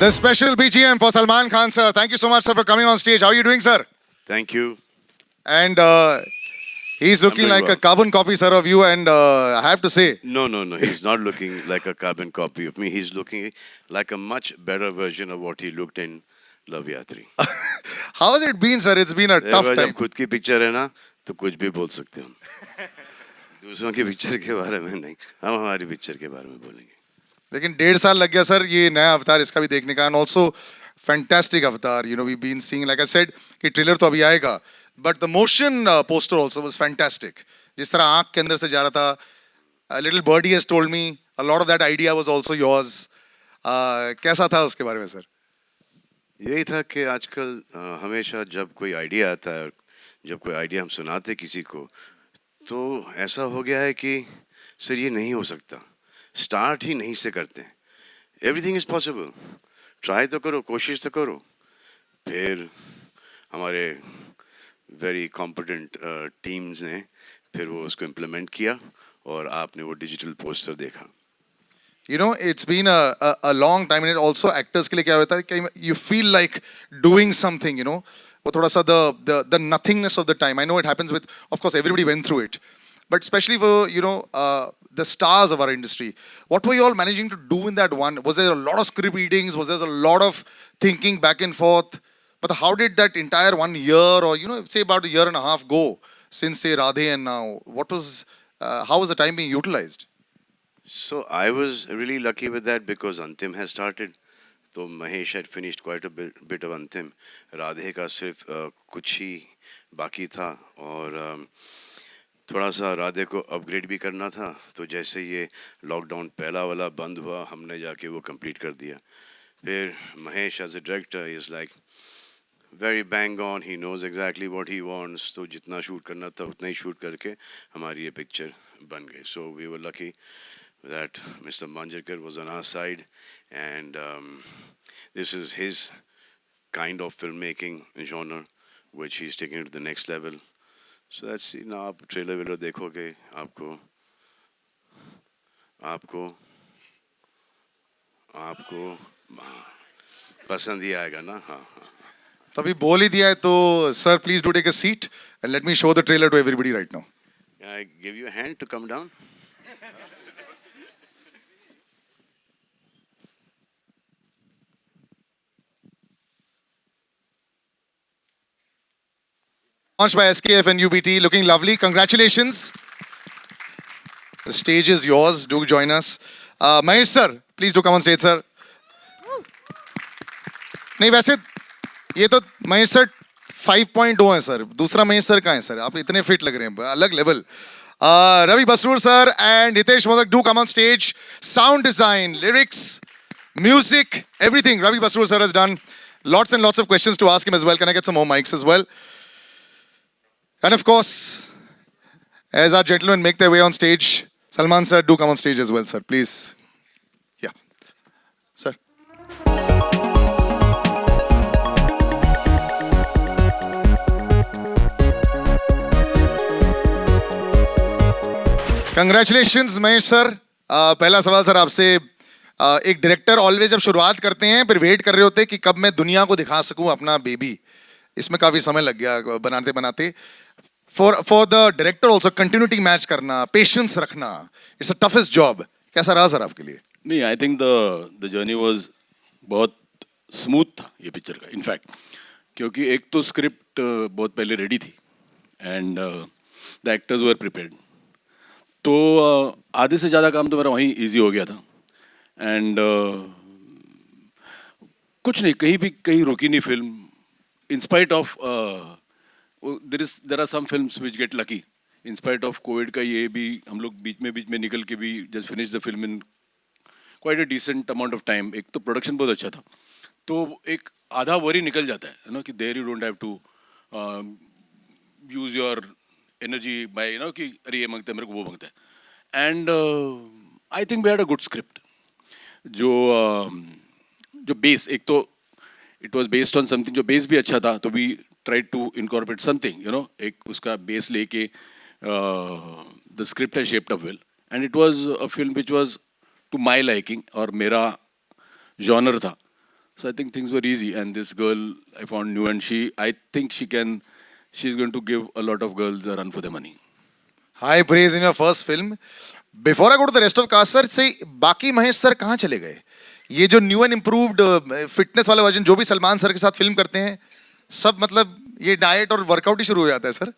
The special BGM for Salman Khan, sir. Thank you so much, sir, for coming on stage. How are you doing, sir? Thank you. And he's looking doing like a well. carbon copy, sir, of you. And I have to say, No. He's not looking like a carbon copy of me. He's looking like a much better version of what he looked in Love Yatri. how has it been, sir? It's been a tough जब time. खुद की picture है ना तो कुछ भी बोल सकते हो हम दूसरों की पिक्चर के बारे में नहीं हम हमारी पिक्चर के बारे में बोलेंगे लेकिन 1.5 साल लग गया, सर, ये नया अवतार इसका भी देखने का. And also, fantastic avatar. You know, we've been seeing, like I said, कि ट्रेलर तो अभी आएगा. But the motion poster also was fantastic. जिस तरह आँख के अंदर से जा रहा था. A little birdie has told me a lot of that idea was also yours. कैसा था उसके बारे में, सर? यही था कि आजकल हमेशा जब कोई आइडिया आता है जब कोई आइडिया हम सुनाते किसी को तो ऐसा हो गया है कि सर ये नहीं हो सकता स्टार्ट ही नहीं से करते हैं एवरीथिंग इज़ पॉसिबल ट्राई तो करो कोशिश तो करो फिर हमारे वेरी कॉम्पिटेंट टीम्स ने फिर वो उसको इम्प्लीमेंट किया और आपने वो डिजिटल पोस्टर देखा You know, it's been a long time, and it also actors के लिए क्या होता है कि you feel like doing something, you know, वो थोड़ा सा the nothingness of the time. I know it happens with, of course, everybody went through it, but especially for, you know, the stars of our industry. What were you all managing to do in that one? Was there a lot of script readings? Was there a lot of thinking back and forth? But how did that entire 1 year, or you know, say about a year and a half go since say Radhe and now? What was how was the time being utilized? So I was really lucky with that because Antim has started. तो Mahesh had finished quite a bit of अंतिम राधे का सिर्फ कुछ ही बाकी था और थोड़ा सा राधे को अपग्रेड भी करना था तो जैसे ये लॉकडाउन पहला वाला बंद हुआ हमने जाके वो कंप्लीट कर दिया फिर Mahesh as a director is like very bang on he knows exactly what he wants तो जितना शूट करना था उतना ही शूट करके हमारी ये पिक्चर बन गई so we were lucky that Mr. Manjarkar was on our side and this is his kind of filmmaking genre which he's taking it to the next level. So let's see now आप trailer velar देखोगे आपको पसंद ही आएगा ना हाँ तभी बोल ही दिया है तो sir, please do take a seat and let me show the trailer to everybody right now. Can I give you a hand to come down? Launched by SKF and UBT, looking lovely. Congratulations. The stage is yours. Do join us. Mahesh sir, please do come on stage, sir. नहीं वैसे ये तो Mahesh sir 5.0 है sir दूसरा Mahesh sir कहाँ है sir आप इतने फिट लग रहे हैं अलग level Ravi Basrur sir and Hitesh Modak do come on stage. Sound design, lyrics, music, everything Ravi Basrur sir has done. Lots and lots of questions to ask him as well. Can I get some more mics as well? And of course, as our gentlemen make their way on stage, Salman sir, do come on stage as well, sir, please. Yeah. Sir. Congratulations, Mahesh sir. पहला सवाल sir आपसे एक director always जब शुरुआत करते हैं फिर wait कर रहे होते हैं कि कब मैं दुनिया को दिखा सकूं अपना बेबी इसमें काफी समय लग गया बनाते बनाते for the director also continuity match करना पेशेंस रखना इट्स अ टफेस्ट जॉब कैसा रहा सर आपके लिए नहीं I think the journey was बहुत स्मूथ था ये पिक्चर का इनफैक्ट क्योंकि एक तो स्क्रिप्ट बहुत पहले रेडी थी and the actors were prepared तो आधे से ज़्यादा काम तो मेरा वहीं इजी हो गया था एंड कुछ नहीं कहीं रुकी नहीं film in spite of there are some films which get lucky in spite of covid का ये भी हम लोग बीच में निकल के भी just finish the film in quite a decent amount of time एक तो प्रोडक्शन बहुत अच्छा था तो एक आधा वरी निकल जाता है ना कि there you don't have to use your energy by कि अरे ये मांगता है मेरे को वो मांगता है and I think we had a good script जो बेस एक तो it was based on something जो बेस भी अच्छा था तो we try to incorporate something एक उसका बेस लेके द स्क्रिप्ट है shaped up well and it was a film which was to my liking और मेरा जॉनर था So I think things were easy. And this girl I found new, and I think she's going to give a lot of girls a run for their money. High praise in your first film. Before I go to the rest of cast, sir, say बाकी Mahesh sir कहाँ चले गए? ये जो new and improved fitness वाला version जो भी Salman sir के साथ फिल्म करते हैं, सब मतलब ये डाइट और वर्कआउट ही शुरू हो जाता है सर.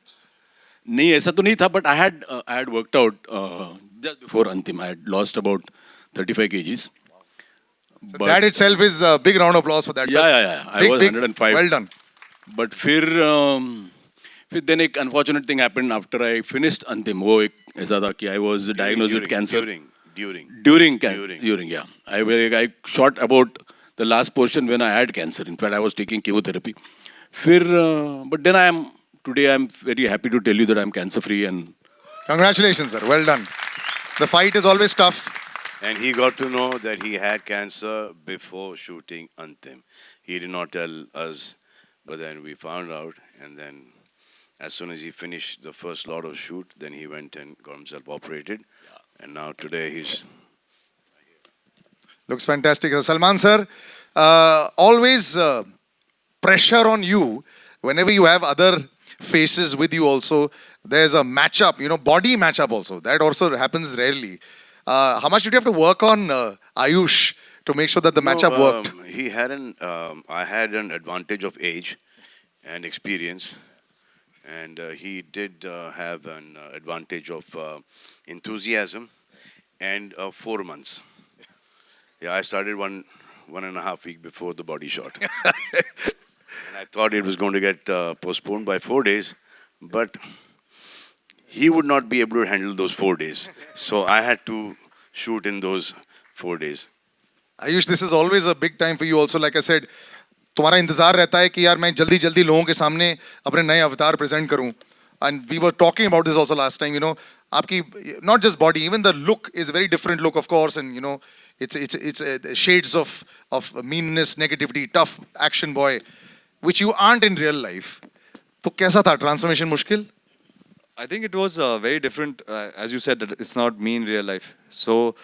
नहीं ऐसा तो नहीं था, but I had worked out just before Antim. I had lost about 35 kgs. So that itself is a big round of applause for that. Yeah, sir. yeah, yeah. I Big, was big. 105. Well done. But फिर then एक unfortunate thing happened after I finished Antim. वो एक ऐसा था कि I was diagnosed with cancer. During, yeah. I shot about the last portion when I had cancer. In fact, I was taking chemotherapy. But then today I'm very happy to tell you that I'm cancer free and Congratulations, sir. Well done. The fight is always tough. And he got to know that he had cancer before shooting Antim. He did not tell us, but then we found out. And then, as soon as he finished the first lot of shoot, then he went and got himself operated. And now today he's Looks fantastic. Salman sir, always pressure on you whenever you have other faces with you also. There's a matchup, body matchup also. That also happens rarely. How much did you have to work on Ayush to make sure that the matchup worked? I had an advantage of age and experience, and he did have an advantage of enthusiasm and 4 months. Yeah, I started one and a half week before the body shot, and I thought it was going to get postponed by 4 days, but he would not be able to handle those 4 days, so I had to shoot in those 4 days. Ayush, this is always a big time for you also. Like I said, तुम्हारा इंतजार रहता है कि यार मैं जल्दी जल्दी लोगों के सामने अपने नए अवतार प्रेजेंट करूं. And we were talking about this also last time. आपकी not just body, even the look is a very different look, of course, and it's shades of meanness, negativity, tough action boy, which you aren't in real life. तो कैसा था transformation मुश्किल? I think it was very different, as you said, that it's not me in real life. So,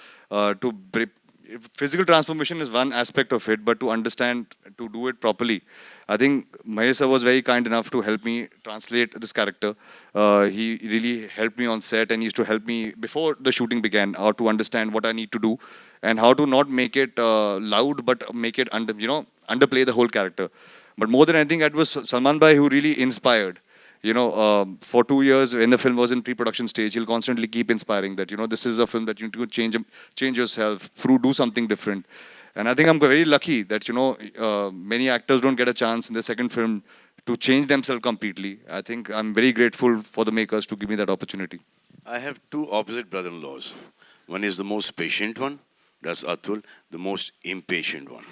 physical transformation is one aspect of it, but to understand, to do it properly, I think Mahesh sir was very kind enough to help me translate this character. He really helped me on set and used to help me before the shooting began, how to understand what I need to do and how to not make it loud, but make it underplay the whole character. But more than anything, it was Salman Bhai who really inspired. For 2 years when the film was in pre-production stage, he'll constantly keep inspiring that, this is a film that you need to change yourself, do something different. And I think I'm very lucky that, many actors don't get a chance in the second film to change themselves completely. I think I'm very grateful for the makers to give me that opportunity. I have two opposite brother-in-laws. One is the most patient one, that's Atul, the most impatient one.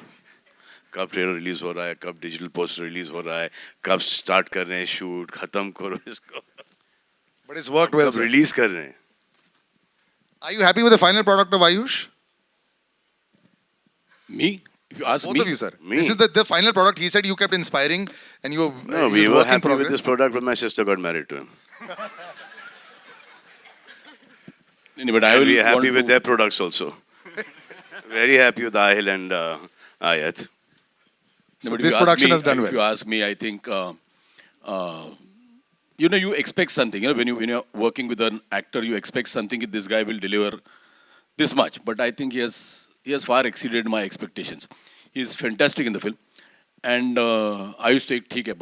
कब trailer release हो रहा है, कब digital poster release हो रहा है, कब start कर रहे हैं शूट, खत्म करो इसको. But it's worked well, कब sir. रिलीज कर रहे हैं. Are you happy with the final product of Ayush? me, if you ask Both me, of you, sir. Me. This is the final product. He said you kept inspiring and you were, No, he we was were work in happy with progress. this product when my sister got married to him. but I And will we are happy want with to- their products also. Very happy with Ahil and Ayat. So but if this you ask production me- has done If you well. ask me, I think you expect something. When you're working with an actor, you expect something. This guy will deliver this much, but I think he has far exceeded my expectations. He is fantastic in the film, and I used to take ठीक है,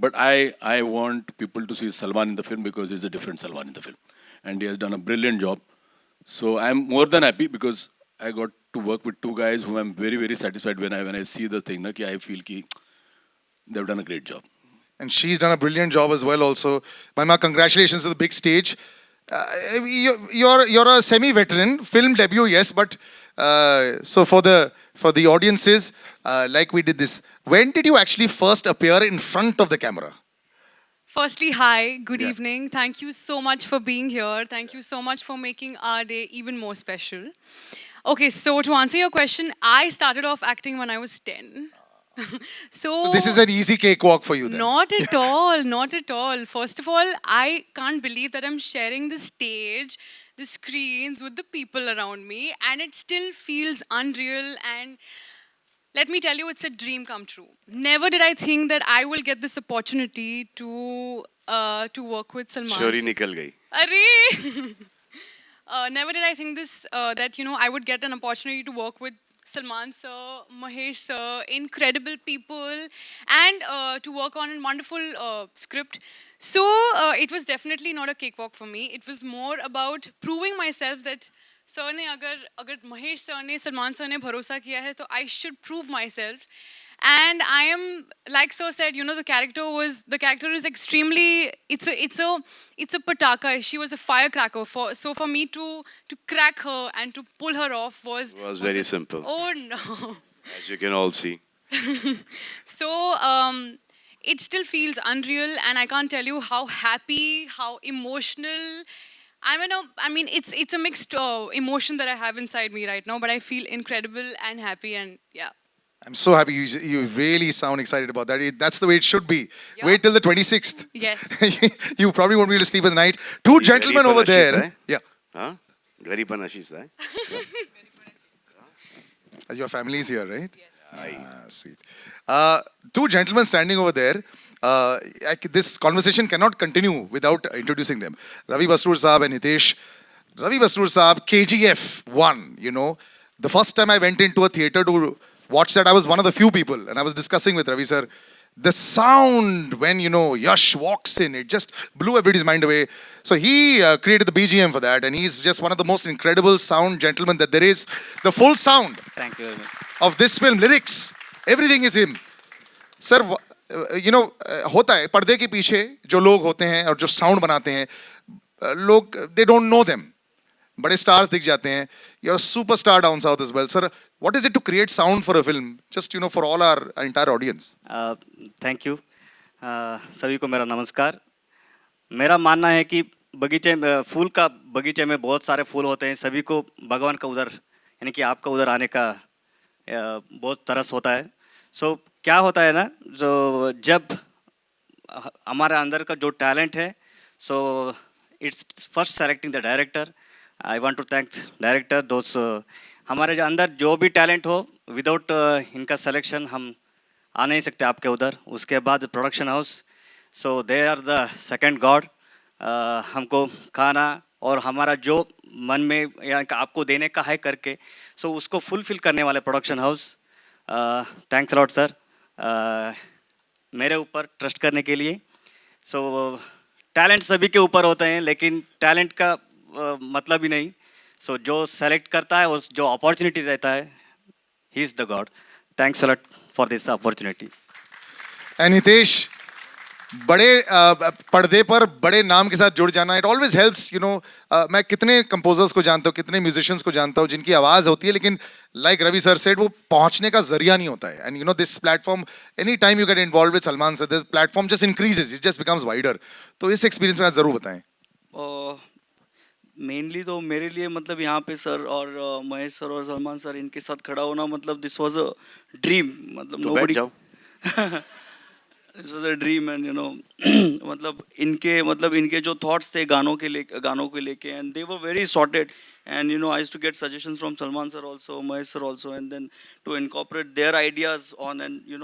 but I want people to see Salman in the film because he's a different Salman in the film, and he has done a brilliant job. So I'm more than happy because I got to work with two guys who I'm very very satisfied when I see the thing. कि I feel कि they've done a great job. And she's done a brilliant job as well also. Maima, congratulations to the big stage. You're a semi-veteran, film debut, yes, but so for the audiences, like we did this, when did you actually first appear in front of the camera? Firstly, hi, good Yeah. evening. Thank you so much for being here. Thank you so much for making our day even more special. Okay, so to answer your question, I started off acting when I was 10. So this is an easy cakewalk for you then. Not at all, not at all. First of all, I can't believe that I'm sharing the stage, the screens with the people around me, and it still feels unreal. And let me tell you, it's a dream come true. Never did I think that I will get this opportunity to work with Salman. चोरी निकल गई. Arey! Never did I think this that I would get an opportunity to work with Salman sir, Mahesh sir, incredible people, and to work on a wonderful script. So it was definitely not a cakewalk for me. It was more about proving myself that sir ने अगर Mahesh sir ने Salman sir ने भरोसा किया है तो I should prove my self and I am, like so said, the character is extremely, it's a pataka. She was a firecracker. For me to crack her and to pull her off was very simple. Oh no. As you can all see. So it still feels unreal, and I can't tell you how happy, how emotional. I mean, it's a mixed emotion that I have inside me right now, but I feel incredible and happy, and yeah. I'm so happy you really sound excited about that. That's the way it should be. Yeah. Wait till the 26th. Yes. You probably won't be able to sleep at night. Two gentlemen over there. Yeah. Huh? Very panashi sai. Your family is here, right? Yes. Sweet. Two gentlemen standing over there. This conversation cannot continue without introducing them. Ravi Basrur Saab and Hitesh. Ravi Basrur Saab, KGF 1, The first time I went into a theatre to watch that, I was one of the few people, and I was discussing with Ravi sir. The sound when, Yash walks in, it just blew everybody's mind away. So he created the BGM for that, and he's just one of the most incredible sound gentlemen that there is. The full sound Thank you very much. of this film, lyrics, everything is him. Sir, होता है पर्दे के पीछे जो लोग होते हैं और जो साउंड बनाते हैं, लोग they don't know them. बड़े स्टार्स दिख जाते हैं. You're a superstar down south as well, sir. What is it to create sound for a film? Just for all our entire audience. Thank you. सभी को मेरा नमस्कार. मेरा मानना है कि फूल का बगीचे में बहुत सारे फूल होते हैं. सभी को भगवान का उधर यानी कि आपका उधर आने का बहुत तरस होता है. सो क्या होता है ना, जो जब हमारे अंदर का जो टैलेंट है, so it's first selecting the director. I want to thank director. दोस्त हमारे जो अंदर जो भी टैलेंट हो, विदाउट इनका सिलेक्शन हम आ नहीं सकते आपके उधर. उसके बाद production house, so they are the second god. हमको खाना और हमारा जो मन में यानी कि आपको देने का है करके, सो उसको फुलफिल करने वाले production house. Thanks lot sir मेरे ऊपर ट्रस्ट करने के लिए. सो टैलेंट सभी के ऊपर होते हैं, लेकिन टैलेंट का मतलब ही नहीं. सो जो सेलेक्ट करता है, उस जो अपॉर्चुनिटी देता है, he is the God. Thanks lot for this opportunity. And Hitesh, बड़े पर्दे पर बड़े नाम के साथ जुड़ जाना, इट ऑलवेज हेल्प्स. मैं कितने कंपोजर्स को जानता हूँ, कितने म्यूजिशियंस को जानता हूँ जिनकी आवाज़ होती है, लेकिन लाइक रवि सर सेड, वो पहुँचने का जरिया नहीं होता है. And this platform, any time you get involve with Salman sir, this platform just increases, it just becomes wider. तो इस एक्सपीरियंस में आप जरूर बताएं. मेनली तो मेरे लिए मतलब यहाँ पे सर और महेश सर और सलमान सर इनके साथ खड़ा होना, मतलब दिस वाज अ ड्रीम. मतलब तो बैठ जाओ. This was a dream. And मतलब इनके जो थॉट्स थे गानों को लेके, and they were very sorted. And I used to get suggestions from Salman sir also, Mahesh sir also, and then to incorporate their ideas on and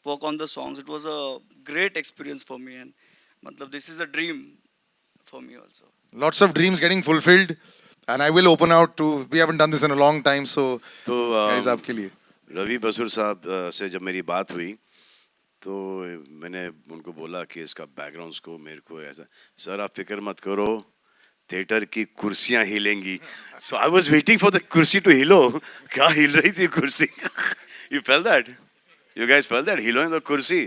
work on the songs. It was a great experience for me, and मतलब this is a dream for me also. Lots of dreams getting fulfilled, and I will open out to. We haven't done this in a long time, so guys, आपके लिए. रवि बसुर साहब से जब मेरी बात हुई, तो मैंने उनको बोला कि इसका बैकग्राउंड को मेरे को ऐसा, सर आप फिक्र मत करो, थिएटर की कुर्सियाँ हिलेंगी. So I was waiting for the कुर्सी टू हिलो. क्या हिल रही थी कुर्सी? You fell that? You guys fell that हिलोइंग द कुर्सी?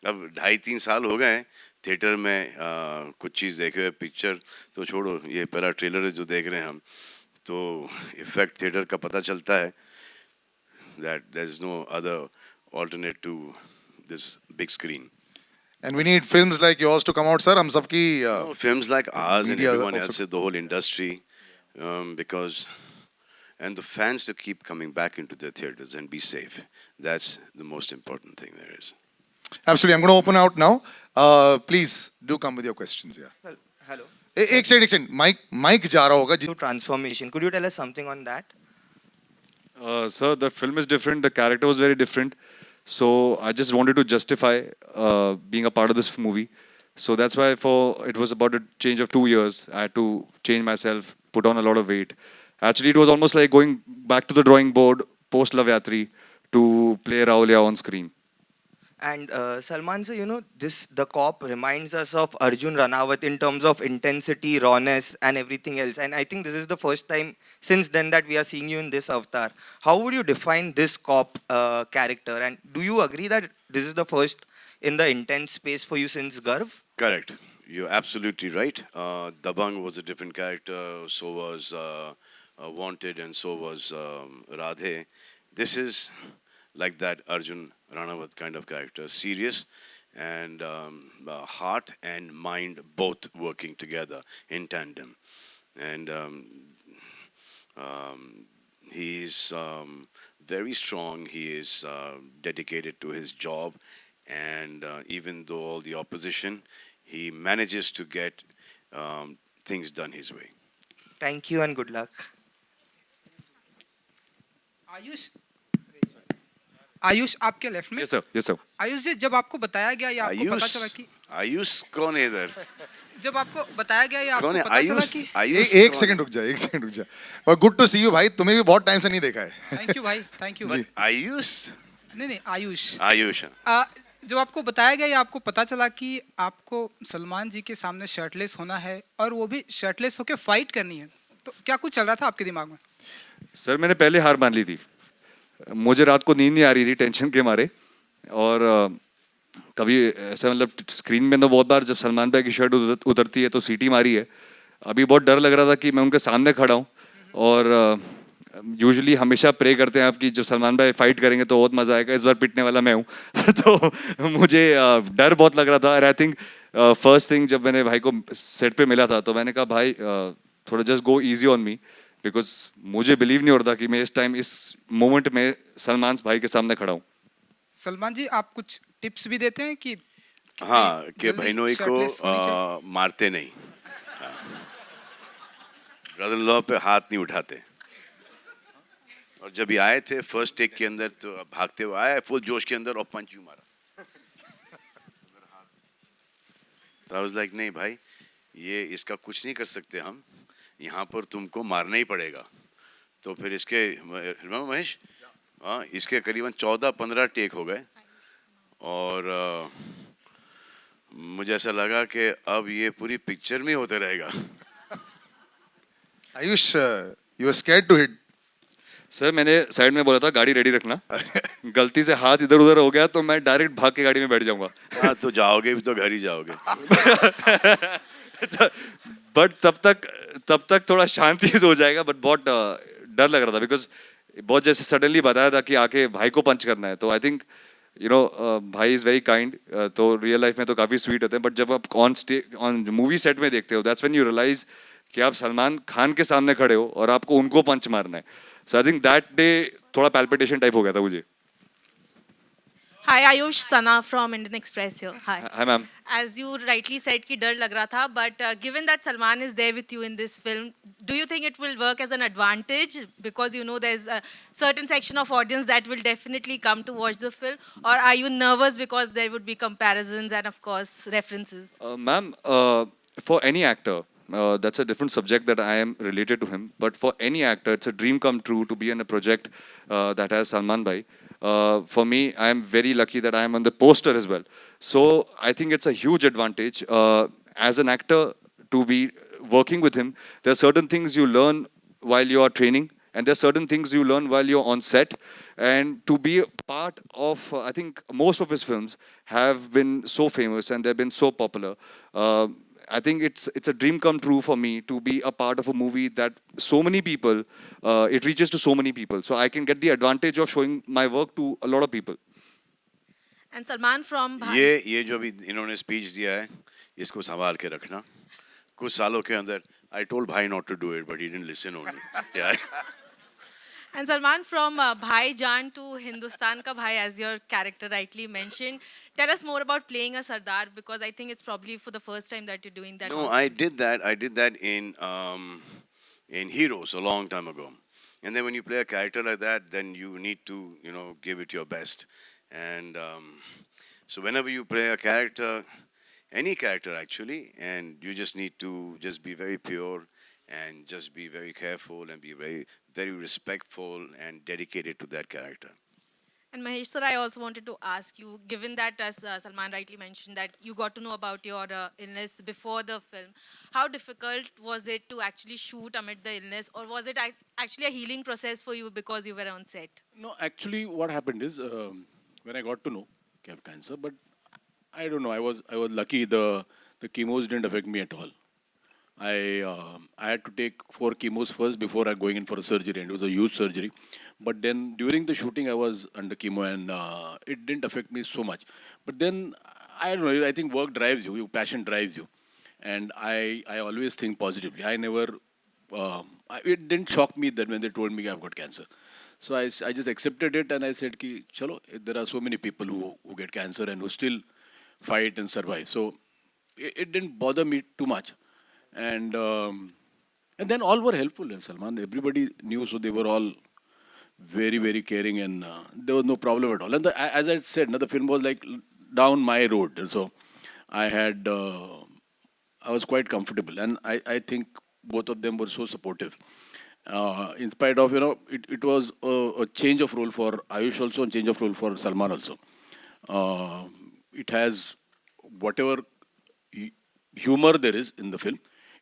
अब 2.5-3 साल हो गए थिएटर में कुछ चीज़ देखे हुए. पिक्चर तो छोड़ो, ये पहला ट्रेलर जो देख रहे हैं हम, तो इफेक्ट थिएटर का पता चलता है that there is no other alternate to this big screen. And we need films like yours to come out, sir. हम सबकी Films like ours and media everyone also. else's, the whole industry, because and the fans to keep coming back into their theaters and be safe. That's the most important thing there is. Absolutely. I'm going to open out now. Please do come with your questions. Yeah. Hello. एक second. Mic जा रहा होगा. To transformation. Could you tell us something on that? Sir, the film is different. The character was very different. So I just wanted to justify being a part of this movie. So that's why for it was about a change of 2 years. I had to change myself, put on a lot of weight. Actually, it was almost like going back to the drawing board post Lavyatri to play Raulia on screen. And Salman sir, the cop reminds us of Arjun Ranawat in terms of intensity, rawness, and everything else. And I think this is the first time since then that we are seeing you in this avatar. How would you define this cop character? And do you agree that this is the first in the intense space for you since Garv? Correct. You're absolutely right. Dabang was a different character, so was Wanted, and so was Radhe. This is like that Arjun Ranawat kind of character, serious and heart and mind both working together in tandem. And he is very strong. He is dedicated to his job, and even though all the opposition, he manages to get things done his way. Thank you and good luck. Ayush Ayush आपके left में Yes, sir. Yes, sir. Ayush जी जब आपको बताया गया या आपको पता चला आयुष कि आयुष कौन है इधर? जब आपको बताया गया या आपको कौन है पता चला आयुष? कि आयुष एक कौन सेकंड रुक जा, एक सेकंड रुक जा। और गुड टू सी यू भाई, तुम्हें भी बहुत टाइम से नहीं देखा है। थैंक यू भाई थैंक यू है? आयुष नहीं नहीं आयुष आयुष जब आपको बताया गया या आपको पता चला कि आपको सलमान जी के सामने शर्टलेस होना है और वो भी शर्टलेस होके फाइट करनी है, तो क्या कुछ चल रहा था आपके दिमाग में? सर मैंने पहले हार मान ली थी। मुझे रात को नींद नहीं आ रही थी टेंशन के मारे। और कभी ऐसा मतलब स्क्रीन में तो बहुत बार जब सलमान भाई की शर्ट उतरती है तो सीटी मारी है। अभी बहुत डर लग रहा था कि मैं उनके सामने खड़ा हूँ। और यूजुअली हमेशा प्रे करते हैं आप कि जब सलमान भाई फाइट करेंगे तो बहुत मज़ा आएगा। इस बार पिटने वाला मैं हूँ तो मुझे डर बहुत लग रहा था। और आई थिंक फर्स्ट थिंग जब मैंने भाई को सेट पे मिला था तो मैंने कहा भाई थोड़ा just go easy on me, because मुझे बिलीव नहीं हो रहा था कि मैं इस टाइम इस मोमेंट में सलमान भाई के सामने खड़ा हूँ। सलमान जी आप कुछ टिप्स भी देते हैं कि हाँ कि जल्दी बहनोई shirtless होनी को मारते नहीं, ब्रदर इन लॉ पे हाथ नहीं उठाते। और जब ये आए थे फर्स्ट टेक के अंदर तो भागते हुए आए फुल जोश के अंदर और पंच यूं मारा। तो आई वाज लाइक नहीं भाई ये इसका कुछ नहीं कर सकते हम, यहाँ पर तुमको मारना ही पड़ेगा। तो फिर इसके महेश हाँ इसके करीबन 14-15 टेक हो गए और मुझे ऐसा लगा कि अब ये पूरी पिक्चर में होते रहेगा। Ayush, you are scared to hit. Sir मैंने साइड में बोला था गाड़ी रेडी रखना। गलती से हाथ इधर उधर हो गया तो मैं डायरेक्ट भाग के गाड़ी में बैठ जाऊंगा। हाँ तो जाओगे भी तो घर ही जाओगे। बट तब तक थोड़ा शांति से हो जाएगा। बट बहुत डर लग रहा था बिकॉज बहुत जैसे सडनली बताया था कि आके भाई को पंच करना है। तो आई थिंक भाई इज़ वेरी काइंड। तो रियल लाइफ में तो काफ़ी स्वीट होते हैं बट जब आप ऑन मूवी सेट में देखते हो दैट्स व्हेन यू रियलाइज कि आप सलमान खान के सामने खड़े हो और आपको उनको पंच मारना है। सो आई थिंक दैट डे थोड़ा पैल्पिटेशन टाइप हो गया था मुझे। Hi, Ayush, Sana from Indian Express here. Hi. Hi, ma'am. As you rightly said कि डर लग रहा था, but given that Salman is there with you in this film, do you think it will work as an advantage because you know there's a certain section of audience that will definitely come to watch the film, or are you nervous because there would be comparisons and of course references? Ma'am, for any actor, that's a different subject that I am related to him. But for any actor, it's a dream come true to be in a project that has Salman Bhai. For me, I am very lucky that I am on the poster as well. So I think it's a huge advantage as an actor to be working with him. There are certain things you learn while you are training, and there are certain things you learn while you're on set. And to be a part of, I think most of his films have been so famous and they've been so popular. I think it's a dream come true for me to be a part of a movie that so many people, it reaches to so many people. So I can get the advantage of showing my work to a lot of people. And Salman from Bhai. ये जो अभी इन्होंने speech दिया है इसको संभाल के रखना। कुछ सालों के अंदर I told Bhai not to do it but he didn't listen only. Yeah. And Salman from Bhai Jaan to Hindustan Ka Bhai, as your character rightly mentioned. Tell us more about playing a Sardar because I think it's probably for the first time that you're doing that. No, also. I did that. I did that in Heroes a long time ago, And then when you play a character like that, then you need to, give it your best. And so whenever you play a character, any character actually, and you just need to just be very pure and just be very careful and be very, very respectful and dedicated to that character. And Mahesh sir, I also wanted to ask you, given that as Salman rightly mentioned that you got to know about your illness before the film, how difficult was it to actually shoot amid the illness, or was it actually a healing process for you because you were on set? No, actually, what happened is when I got to know I have cancer, but I don't know. I was lucky. The chemos didn't affect me at all. I had to take 4 chemos first before I going in for a surgery, and it was a huge surgery. But then during the shooting, I was under chemo, and it didn't affect me so much. But then I don't know. I think work drives you. Your passion drives you, and I always think positively. I never. It didn't shock me that when they told me I've got cancer. So I just accepted it, and I said, "Ki chalo, there are so many people who get cancer and who still fight and survive." So it didn't bother me too much. And then all were helpful in Salman. Everybody knew, so they were all very, very caring, and there was no problem at all. And as I said, the film was like down my road, so I was quite comfortable, and I think both of them were so supportive. In spite of, it was a change of role for Ayush also, and change of role for Salman also. It has whatever humor there is in the film.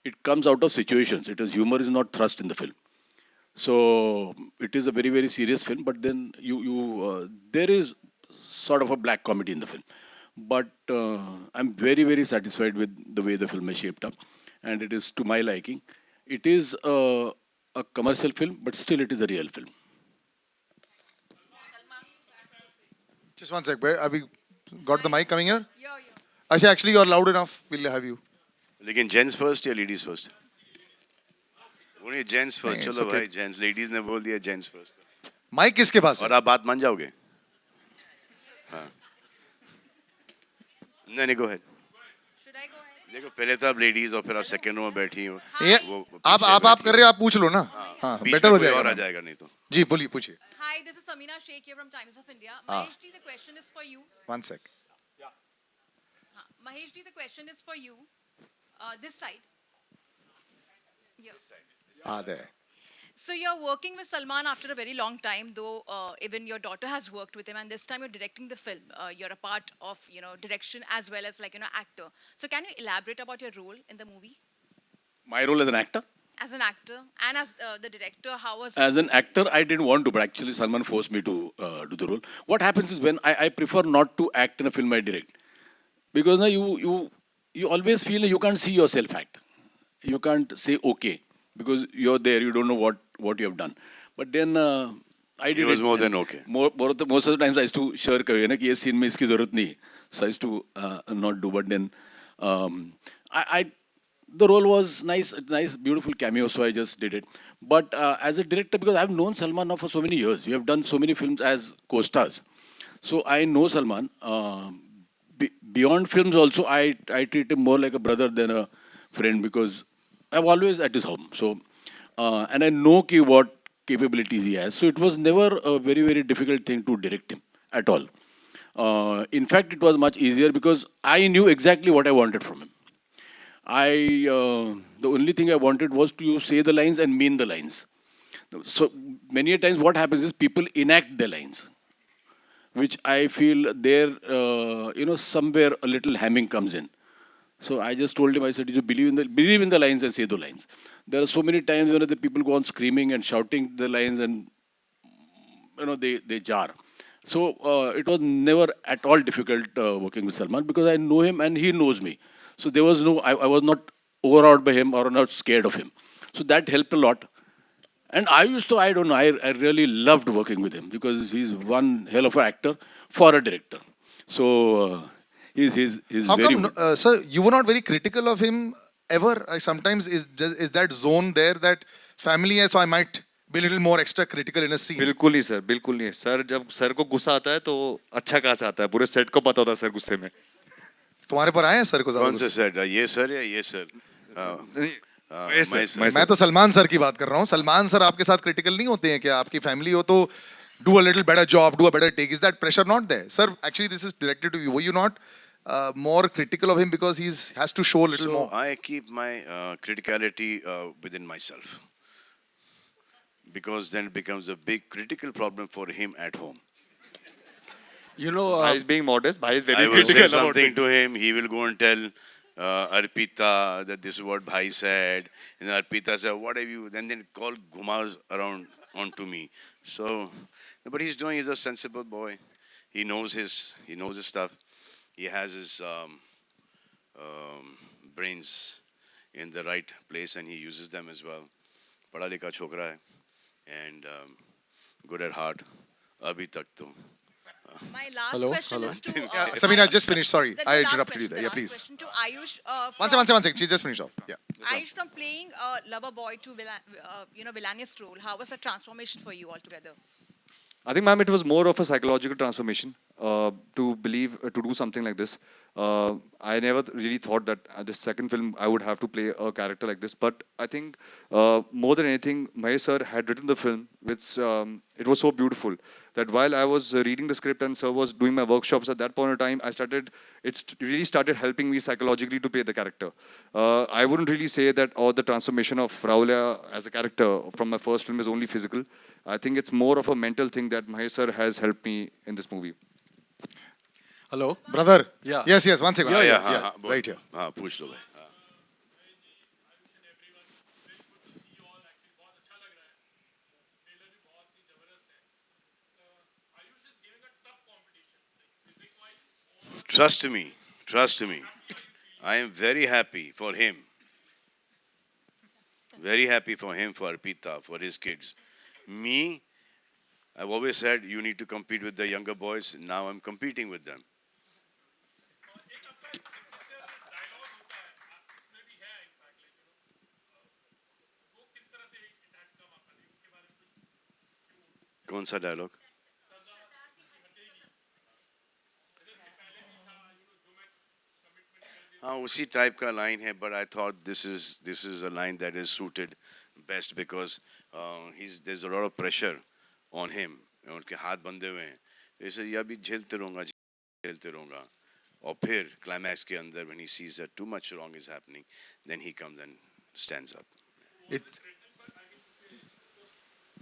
It comes out of situations. Humor is not thrust in the film. So it is a very, very serious film, but then there is sort of a black comedy in the film. But I'm very, very satisfied with the way the film is shaped up, and it is to my liking. It is a commercial film, but still it is a real film. Just one sec. Have we got the mic coming here? Yeah. Asha, actually, you're loud enough. We'll have you. लेकिन gents first या ladies first? बोलिए gents first. नहीं, it's चलो okay. भाई, gents. Ladies ने बोल दिया gents first. Mic किसके पास है? और आप बात मान जाओगे? हाँ. नहीं, go ahead. Should I go ahead? देखो, पहले तो आप लेडीज और फिर आप सेकंड रो में बैठी हो. ये वो आप कर रहे हो, आप पूछ लो ना. हाँ, बीच बेटर में हो कोई और आ जाएगा. जाएगा नहीं तो. जी बोलिए, पूछिए. Hi, this is Samina Sheikh here from Times of India. Mahesh ji, the question is for you. One sec. Mahesh ji, the question is for you. This side. there. So you're working with Salman after a very long time, though even your daughter has worked with him, and this time you're directing the film. You're a part of, direction as well as actor. So can you elaborate about your role in the movie? My role as an actor? As an actor and as the director, how was As an actor, I didn't want to, but actually Salman forced me to do the role. What happens is when I prefer not to act in a film I direct. Because now you always feel you can't see yourself act. You can't say okay. Because you're there, you don't know what you have done. But then I did It was more than okay. Most of the times I used to shirk away, कि ये scene में इसकी ज़रूरत नहीं. So I used to not do. But then the role was nice, beautiful cameo, so I just did it. But as a director, because I've known Salman now for so many years, we have done so many films as co-stars. So I know Salman. Beyond films also, I treat him more like a brother than a friend, because I'm always at his home. So, and I know what capabilities he has. So it was never a very, very difficult thing to direct him at all. In fact, it was much easier because I knew exactly what I wanted from him. The only thing I wanted was to say the lines and mean the lines. So many a times what happens is people enact the lines, which I feel there, somewhere a little hamming comes in. So I just told him, I said, you believe in the lines and say the lines. There are so many times when the people go on screaming and shouting the lines and, they jar. So it was never at all difficult working with Salman because I know him and he knows me. So there was I was not overawed by him or not scared of him. So that helped a lot. And I really loved working with him because he's one hell of an actor for a director. So he's How very come, sir, you were not very critical of him ever? Sometimes is that zone there that family है, so I might be a little more extra critical in a scene. बिल्कुल नहीं sir, बिल्कुल नहीं. Sir जब sir को गुस्सा आता है तो अच्छा खासा आता है. पूरे सेट को पता होता है सर गुस्से में. तुम्हारे पर आए हैं सर को ज़्यादा कौन सा गुस्सा? सर? ये सर या ये सर? मैं तो सलमान सर की बात कर रहा हूँ. सलमान सर आपके साथ क्रिटिकल नहीं होते हैं क्या? आपकी फैमिली हो तो do a little better job, do a better take. Is that pressure not there? Sir, actually this is directed to you. Were you not more critical of him because has to show a little So more? I keep my criticality within myself, because then it becomes a big critical problem for him at home. You know, Bhai is being modest. Bhai is very I will say critical about something it. to him, he will go and tell Arpita that this is what Bhai said. And Arpita said, what have you? Then call Ghumas around onto me. So, but he's a sensible boy. He knows his stuff. He has his brains in the right place and he uses them as well. Padha likha chokra hai and good at heart. Abhi tak to. My last question is to. Sabina, just finish. Sorry, the I last interrupted you question- there. the Yeah, last please. question to Ayush. One second. She just finished off. Yeah. Ayush, from playing a lover boy to villainous role, how was the transformation for you altogether? I think, ma'am, it was more of a psychological transformation to do something like this. I never really thought that this second film I would have to play a character like this. But I think more than anything, Mahesh sir had written the film, which it was so beautiful that while I was reading the script and sir was doing my workshops at that point in time, it really started helping me psychologically to play the character. I wouldn't really say that the transformation of Raulia as a character from my first film is only physical. I think it's more of a mental thing that Mahesh sir has helped me in this movie. hello. Brother. Yeah. Yes. One second. Yeah. Right here. हाँ पूछ लो भाई. Trust me. I am very happy for him. Very happy for him, for Arpita, for his kids. Me, I've always said you need to compete with the younger boys. Now I'm competing with them. कौन सा dialogue? हाँ उसी type का line है, but I thought this is a line that is suited best because there's a lot of pressure on him. उनके हाथ बंधे हुए हैं, ऐसे या भी झेलते रहूँगा और फिर क्लाइमैक्स के अंदर when he sees that too much wrong is happening, then he comes and stands up.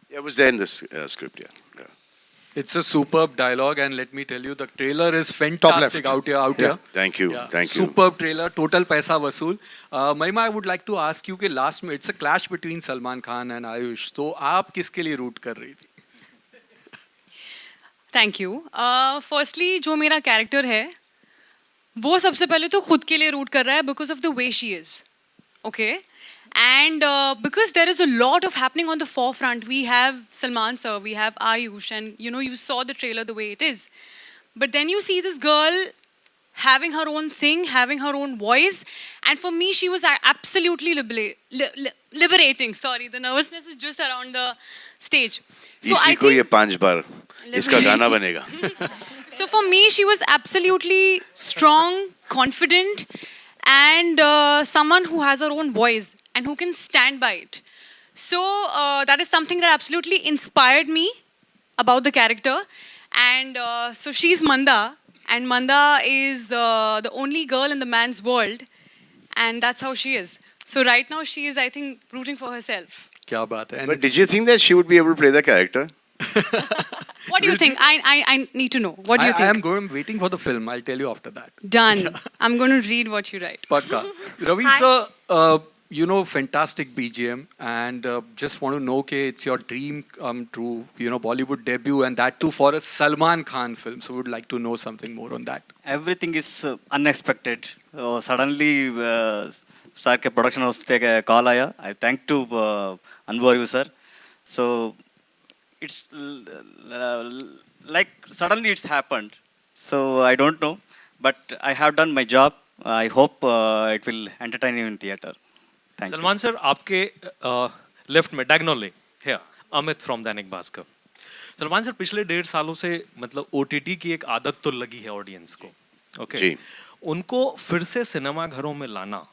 Yeah, it was there in the script. Yeah. It's a superb dialogue, and let me tell you, the trailer is Top left. fantastic out here. Thank you. Yeah. Thank you. Superb trailer, total paisa vasool. Mahima, I would like to ask you कि last में it's a clash between Salman Khan and Ayush. तो आप किसके लिए root कर रही थी? Thank you. Firstly जो मेरा कैरेक्टर है वो सबसे पहले तो खुद के लिए रूट कर रहा है because of the way she is okay and because there is a lot of happening on the forefront we have Salman sir we have Ayush and you saw the trailer the way it is but then you see this girl having her own thing, having her own voice, and for me she was absolutely liberating. Sorry, the nervousness is just around the stage. So इसी को ये 5 बार इसका गाना बनेगा. So for me, she was absolutely strong, confident, and someone who has her own voice and who can stand by it. So that is something that absolutely inspired me about the character. And so she's Manda, and Manda is the only girl in the man's world, and that's how she is. So right now she is, I think, rooting for herself. क्या बात है? But did you think that she would be able to play the character? What do you think? I need to know. What do you think? I am waiting for the film. I'll tell you after that. Done. I'm going to read what you write. Pakka. Ravi Hi. sir, fantastic BGM, and just want to know कि it's your dream come true, Bollywood debut, and that too for a Salman Khan film. So would like to know something more on that. Everything is unexpected. Suddenly, sir के production house से call आया. I thank to Anwar sir. So it's like suddenly it's happened. So I don't know, but I have done my job. I hope it will entertain you in theater. Thank you. Salman sir आपके left में diagonally है Amit from Dainik Bhaskar. Salman sir पिछले 1.5 सालों से मतलब OTT की एक आदत तो लगी है ऑडियंस को. ओके जी. उनको फिर से सिनेमा घरों में लाना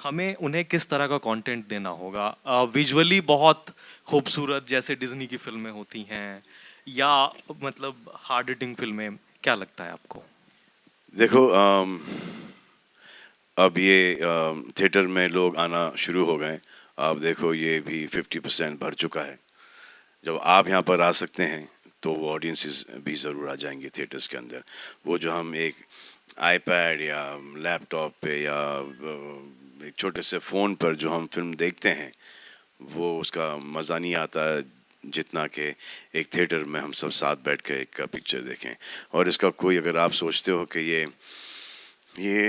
हमें उन्हें किस तरह का कंटेंट देना होगा? विजुअली बहुत खूबसूरत जैसे डिज्नी की फिल्में होती हैं, या मतलब हार्ड हिटिंग फिल्में, क्या लगता है आपको? देखो अब ये थिएटर में लोग आना शुरू हो गए। आप देखो ये भी 50% भर चुका है। जब आप यहाँ पर आ सकते हैं तो वो ऑडियंसेस भी ज़रूर आ जाएंगे थिएटर्स के अंदर। वो जो हम एक आईपैड या लैपटॉप पे या एक छोटे से फ़ोन पर जो हम फिल्म देखते हैं, वो उसका मज़ा नहीं आता जितना कि एक थिएटर में हम सब साथ बैठ के एक पिक्चर देखें। और इसका कोई, अगर आप सोचते हो कि ये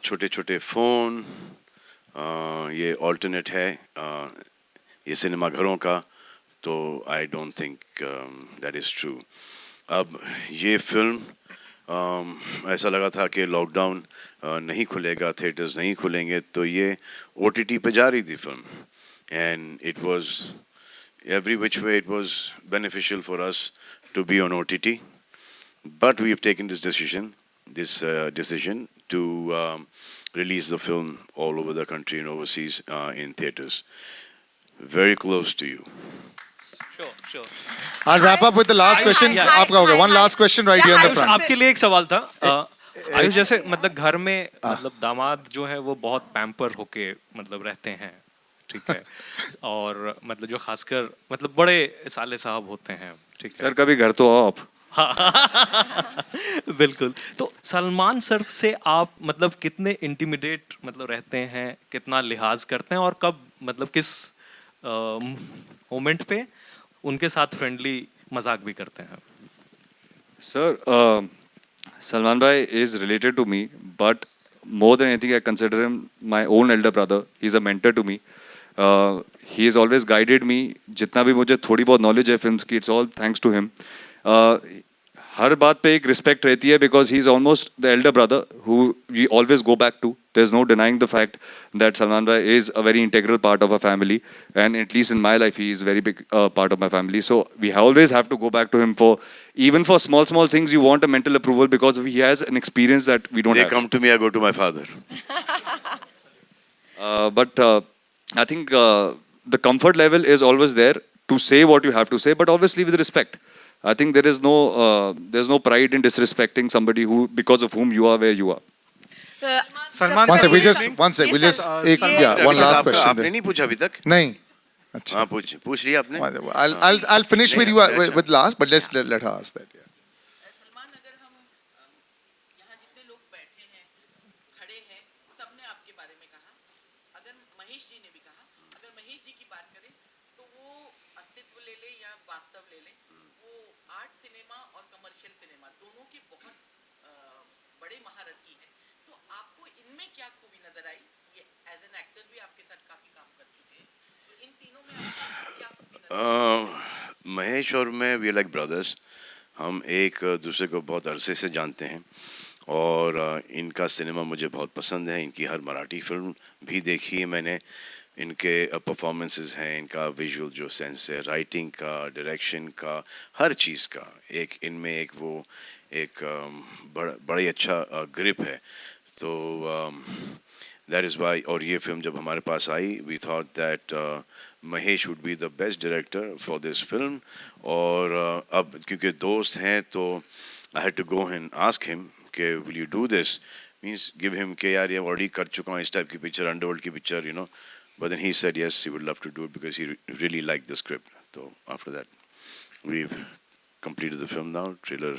छोटे छोटे फ़ोन ये ऑल्टरनेट है ये सिनेमा घरों का, तो I don't think that is true. अब ये फिल्म ऐसा लगा था कि लॉकडाउन नहीं खुलेगा, थिएटर्स नहीं खुलेंगे, तो ये OTT पे जा रही थी film, and it was every which way it was beneficial for us to be on OTT, but we have taken this decision to release the film all over the country and overseas in theaters. Very close to you. Sure. I'll wrap up with the last question. आपका हो गया. One last question right here in the front. आपके लिए एक सवाल था। आयुष, जैसे मतलब घर में मतलब दामाद जो है वो बहुत पैम्पर होके मतलब रहते हैं, ठीक है, और मतलब जो खासकर मतलब बड़े साले साहब होते हैं, ठीक है सर, कभी घर तो आओ आप। बिल्कुल। तो सलमान सर से आप मतलब कितने इंटिमिडेट मतलब रहते हैं, कितना लिहाज करते हैं, और कब मतलब किस मोमेंट पे उनके साथ फ्रेंडली मजाक भी करते हैं? Sir, Salman bhai is related to me, but more than anything, I consider him my own elder brother. He's a mentor to me. He has always guided me. जितना भी मुझे थोड़ी बहुत knowledge है films की, it's all thanks to him. हर बात पे एक respect रहती है, because he's almost the elder brother who we always go back to. There's no denying the fact that Salman bhai is a very integral part of our family, and at least in my life, he is a very big part of my family. So we always have to go back to him for even for small things. You want a mental approval because he has an experience that we don't They have. come to me, I go to my father. But I think the comfort level is always there to say what you have to say, but obviously with respect. I think there's no pride in disrespecting somebody who, because of whom you are where you are. Salman One sir, sec, we'll just one last question. आपने नहीं पूछा अभी तक? नहीं. अच्छा. हाँ, पूछ लिया आपने? I'll finish with you with last, but let's let her ask that. Yeah. Salman, अगर हम यहाँ जितने लोग बैठे हैं, खड़े हैं, सबने आपके बारे में कहा, अगर महेश जी ने भी कहा, अगर महेश जी की बात करें तो वो अस्तित्व ले ले या वास्तव ले ले, वो आर्ट सिनेमा और कमर्शियल सिनेमा दोनों की बहुत बड़े महारथी हैं। तो आपको इनमें क्या खूबी नजर आई? ये एज एन एक्टर भी आपके साथ काफी काम कर चुके हैं, तो इन तीनों में आपको क्या खूबी नजर आई? महेश और मैं वी लाइक ब्रदर्स। हम एक दूसरे को बहुत अरसे से जानते हैं, और इनका सिनेमा मुझे बहुत पसंद है। इनकी हर मराठी फिल्म भी देखी है मैंने। इनके परफॉर्मेंसेस हैं, इनका विजुअल जो सेंस है, राइटिंग का, डायरेक्शन का, हर चीज़ का एक इनमें एक वो एक बड़ा ही अच्छा ग्रिप है। तो दैट इज़ वाई, और ये फिल्म जब हमारे पास आई, we thought that Mahesh would be the best director for this film. और अब क्योंकि दोस्त हैं तो I had to go and ask him कि will you do this, means give him के यार ये ऑलरेडी कर चुका हूँ इस टाइप की पिक्चर, अंडरवर्ल्ड की picture, you know. But then he said yes, he would love to do it because he really liked the script. So after that, we've completed the film now. Trailer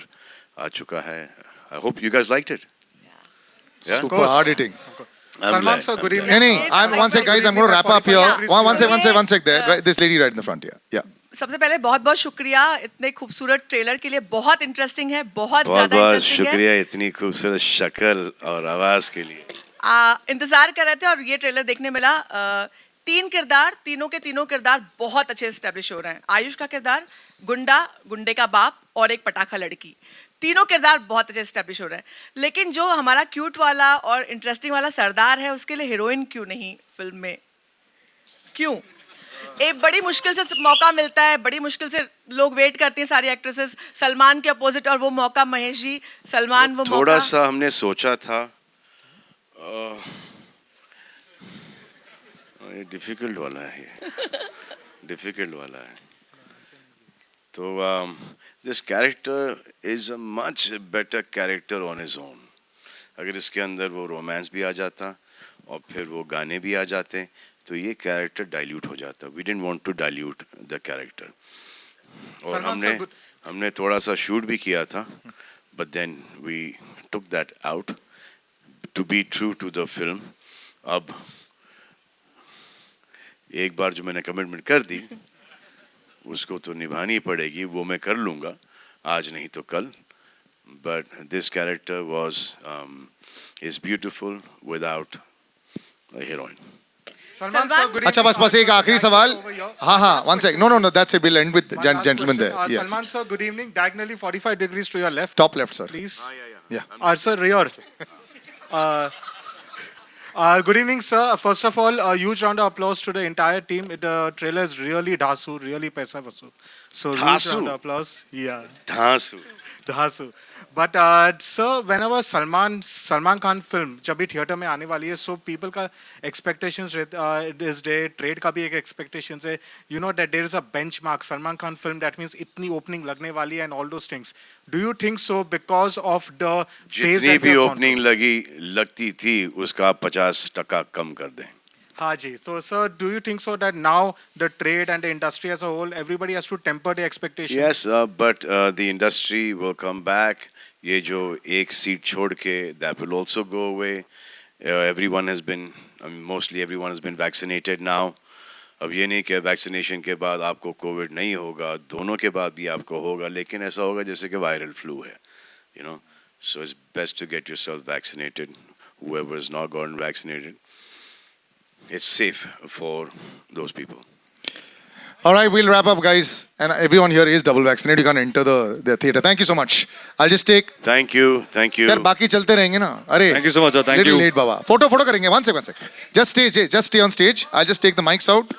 aa chuka hai. I hope you guys liked it. Yeah? Super hard hitting. Salman sir, good evening. I'm one sec, guys. I'm going to wrap up here. One sec there. Right, this lady right in the front here. Yeah. सबसे पहले बहुत बहुत शुक्रिया इतने खूबसूरत trailer के लिए, बहुत इंटरेस्टिंग है, बहुत ज्यादा बहुत इंटरेस्टिंग है। शुक्रिया इतनी खूबसूरत शक्ल और आवाज के लिए। इंतजार कर रहे थे और ये ट्रेलर देखने मिला। तीन किरदार, तीनों के तीनों किरदार बहुत अच्छे एस्टेब्लिश हो रहे हैं। आयुष का किरदार गुंडा, गुंडे का बाप और एक पटाखा लड़की, तीनों किरदार बहुत अच्छे एस्टेब्लिश हो रहे हैं। लेकिन जो हमारा क्यूट वाला और इंटरेस्टिंग वाला सरदार है, उसके लिए हीरोइन क्यों नहीं फिल्म में? क्यों? एक बड़ी मुश्किल से मौका मिलता है, बड़ी मुश्किल से लोग वेट करती हैं सारी एक्ट्रेसेस सलमान के अपोजिट, और वो मौका महेश जी, सलमान वो थोड़ा मौका। सा हमने सोचा था ये डिफिकल्ट वाला है, डिफिकल्ट वाला है. तो this character is a much better character on his own. अगर इसके अंदर वो रोमांस भी आ जाता और फिर वो गाने भी आ जाते तो ये कैरेक्टर डाइल्यूट हो जाता. We didn't want to dilute the character. और हमने थोड़ा सा शूट भी किया था, but then we took that out to be true to the film. अब एक बार जो मैंने कमिटमेंट कर दी उसको तो निभानी पड़ेगी, वो मैं कर लूँगा, आज नहीं तो कल. But this character was is beautiful without a heroine. Salman sir, good अच्छा बस एक आखिरी सवाल. हाँ हाँ, one sec. No, that's it. We'll end with gentleman there. Yes. Salman sir, good evening. Diagonally 45 degrees to your left. Top left, sir. Please. Yeah. Sir, rear. Good evening, sir. First of all, a huge round of applause to the entire team. The trailer is really dhasu, really paisa vasu. So huge round of applause. Yeah. धासु. But sir, whenever Salman Khan film जब भी theatre में आने वाली है, so people का expectations this day, trade का भी एक expectations है. You know that there is a benchmark Salman Khan film, that means इतनी opening लगने वाली है and all those things. Do you think so because of the phase जितनी that we भी have gone ओपनिंग लगती थी उसका 50% कम कर दें. हाँ जी. So sir, do you think so that now the trade and the industry as a whole, everybody has to temper the expectations? Yes, but the industry will come back. ये जो एक seat छोड़ के, that will also go away. Everyone has been, mostly everyone has been vaccinated now. अब ये नहीं कि vaccination के बाद आपको कोविड नहीं होगा, दोनों के बाद भी आपको होगा, लेकिन ऐसा होगा जैसे कि वायरल फ्लू है, you know. So it's best to get yourself vaccinated. Whoever is not gotten vaccinated, it's safe for those people. All right, we'll wrap up, guys. And everyone here is double vaccinated. You can't enter the theater. Thank you so much. I'll just take. Thank you. यार बाकी चलते रहेंगे ना. अरे. Thank you so much, sir. Thank little you. late, Baba. Photo करेंगे. One sec. Just stay on stage. I'll just take the mics out.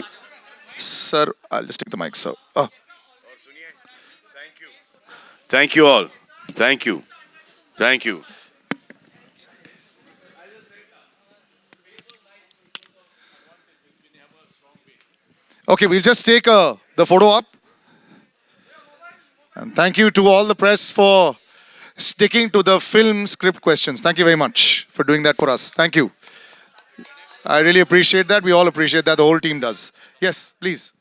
Sir, I'll just take the mics out. Oh. Thank you all. Thank you. Thank you. Okay, we'll just take the photo up. And thank you to all the press for sticking to the film script questions. Thank you very much for doing that for us. Thank you. I really appreciate that. We all appreciate that. The whole team does. Yes, please.